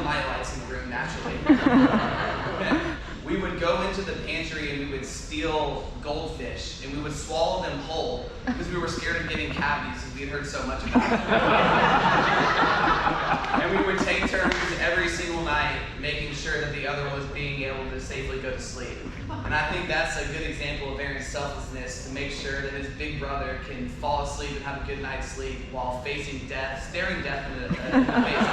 nightlights in the room, naturally. We would go into the pantry and we would steal goldfish and we would swallow them whole because we were scared of getting cavities because we had heard so much about it. And we would take turns every single night making sure that the other was being able to safely go to sleep. And I think that's a good example of Aaron's selflessness, to make sure that his big brother can fall asleep and have a good night's sleep while facing death, staring death in the face.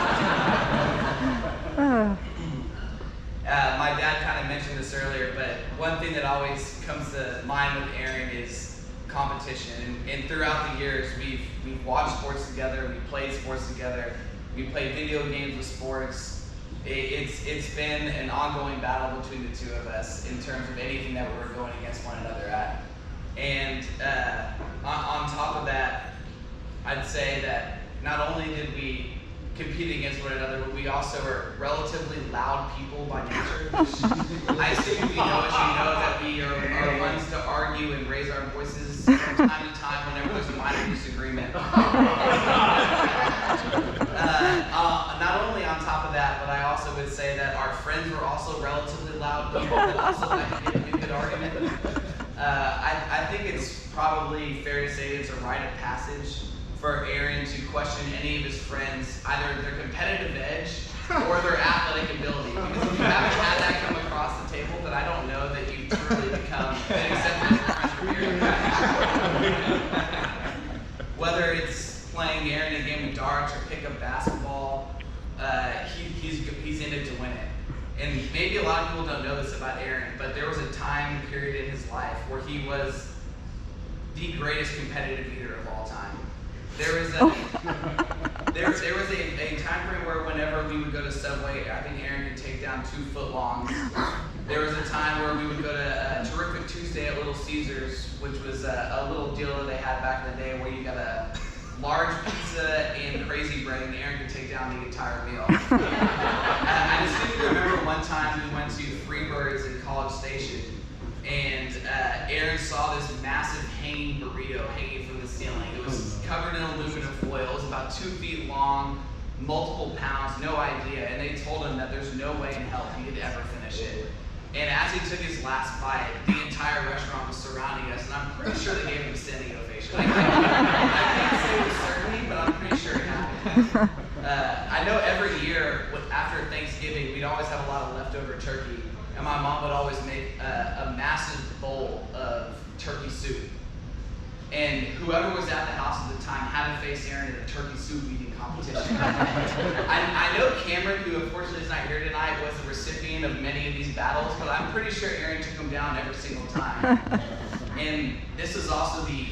My dad kind of mentioned this earlier, but one thing that always comes to mind with Aaron is competition. And throughout the years, we've watched sports together, we played sports together, we played video games with sports. It's been an ongoing battle between the two of us in terms of anything that we're going against one another at. And on top of that, I'd say that not only did we compete against one another, but we also are relatively loud people by nature. I assume if you know us, you know that we are ones to argue and raise our voices from time to time whenever there's a minor disagreement. Not only on top of that, but I also would say that our friends were also relatively loud people that also like to get into a good argument. I think it's probably fair to say it's a rite of passage for Aaron to question any of his friends, either their competitive edge or their athletic ability. Because if you haven't had that come across the table, then I don't know that you've truly become an acceptable friend from Aaron. Whether it's playing Aaron in a game of darts or pick up basketball, he's in it to win it. And maybe a lot of people don't know this about Aaron, but there was a time period in his life where he was the greatest competitive eater of all time. There was a time frame where whenever we would go to Subway, I think Aaron could take down 2 footlongs. There was a time where we would go to Terrific Tuesday at Little Caesars, which was a little deal that they had back in the day where you got a large pizza and crazy bread, and Aaron could take down the entire meal. I distinctly remember one time we went to Freebirds in College Station, and Aaron saw this massive hanging burrito hanging from the ceiling. It was covered in aluminum foil. It was about 2 feet long, multiple pounds, no idea. And they told him that there's no way in hell he could ever finish it. And as he took his last bite, the entire restaurant was surrounding us, and I'm pretty sure they gave him a standing ovation. I can't say with certainty, but I'm pretty sure it happened. I know every year after Thanksgiving, we'd always have a lot of leftover turkey, and my mom would always make a massive bowl of turkey soup. And whoever was at the house at the time had to face Aaron in a turkey soup eating competition. I know Cameron, who unfortunately is not here tonight, was the recipient of many of these battles, but I'm pretty sure Aaron took him down every single time. And this is also the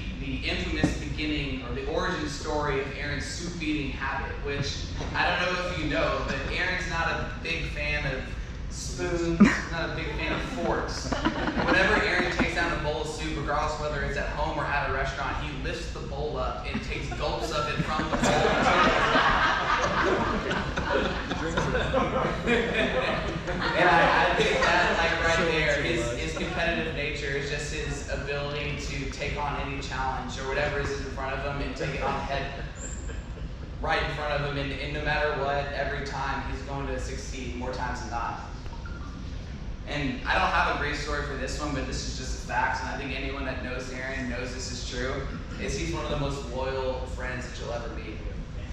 infamous beginning, or the origin story of Aaron's soup eating habit, which I don't know if you know, but Aaron's not a big fan of spoons, not a big fan of forks. Whenever Aaron takes down a bowl of soup, regardless whether it's at home or at a restaurant, he lifts the bowl up and takes gulps of it from the bowl. And I think that, like right there, his competitive nature is just his ability to take on any challenge or whatever is in front of him and take it on head right in front of him, and no matter what, every time he's going to succeed more times than not. And I don't have a great story for this one, but this is just the facts, and I think anyone that knows Aaron knows this is true, is he's one of the most loyal friends that you'll ever meet.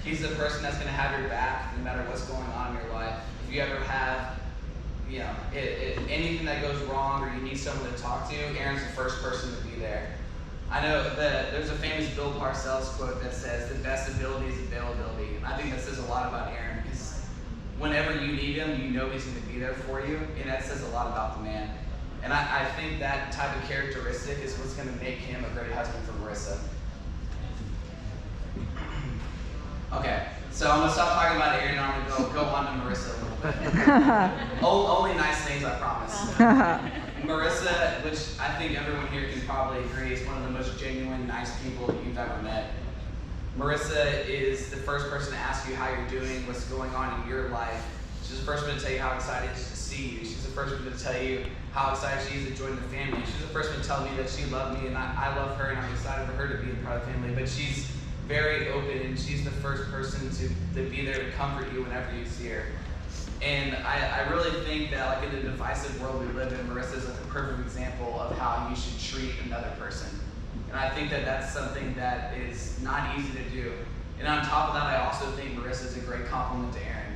He's the person that's going to have your back no matter what's going on in your life. If you ever have, anything that goes wrong or you need someone to talk to, Aaron's the first person to be there. I know that there's a famous Bill Parcells quote that says, "The best ability is availability." And I think that says a lot about Aaron, because whenever you need him, you know he's going to be there for you, and that says a lot about the man. And I think that type of characteristic is what's going to make him a great husband for Marissa. Okay, so I'm going to stop talking about Aaron, and I'm going to go on to Marissa a little bit. Only nice things, I promise. Marissa, which I think everyone here can probably agree is one of the most genuine, nice people that you've ever met. Marissa is the first person to ask you how you're doing, what's going on in your life. She's the first one to tell you how excited she is to see you. She's the first one to tell you how excited she is to join the family. She's the first one to tell me that she loved me and I love her and I'm excited for her to be a part of the family. But she's very open, and she's the first person to be there to comfort you whenever you see her. And I really think that like in the divisive world we live in, Marissa is like a perfect example of how you should treat another person. And I think that that's something that is not easy to do. And on top of that, I also think Marissa is a great compliment to Aaron.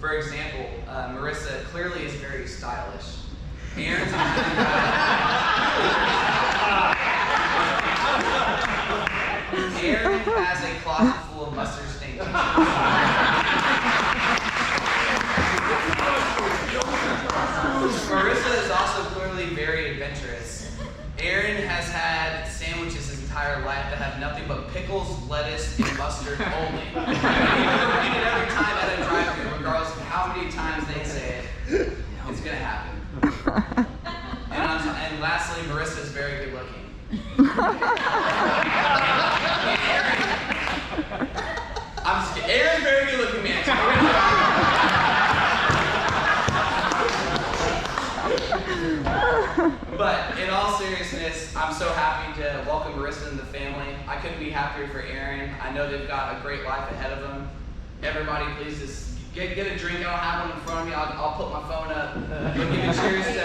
For example, Marissa clearly is very stylish. Aaron's a good guy. Aaron has a closet full of mustard stained t-shirts. Marissa is also clearly very adventurous. Aaron has had sandwiches his entire life that have nothing but pickles, lettuce, and mustard only. He will repeat it every time at a drive-thru, regardless of how many times they say it. It's gonna happen. And lastly, Marissa is very good looking. I'm just kidding. Aaron's very good looking man. But in all seriousness, I'm so happy to welcome Marissa into the family. I couldn't be happier for Aaron. I know they've got a great life ahead of them. Everybody, please just get a drink. I don't have one in front of me. I'll put my phone up. But give a cheers to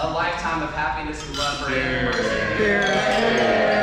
a lifetime of happiness and love for Aaron and Marissa.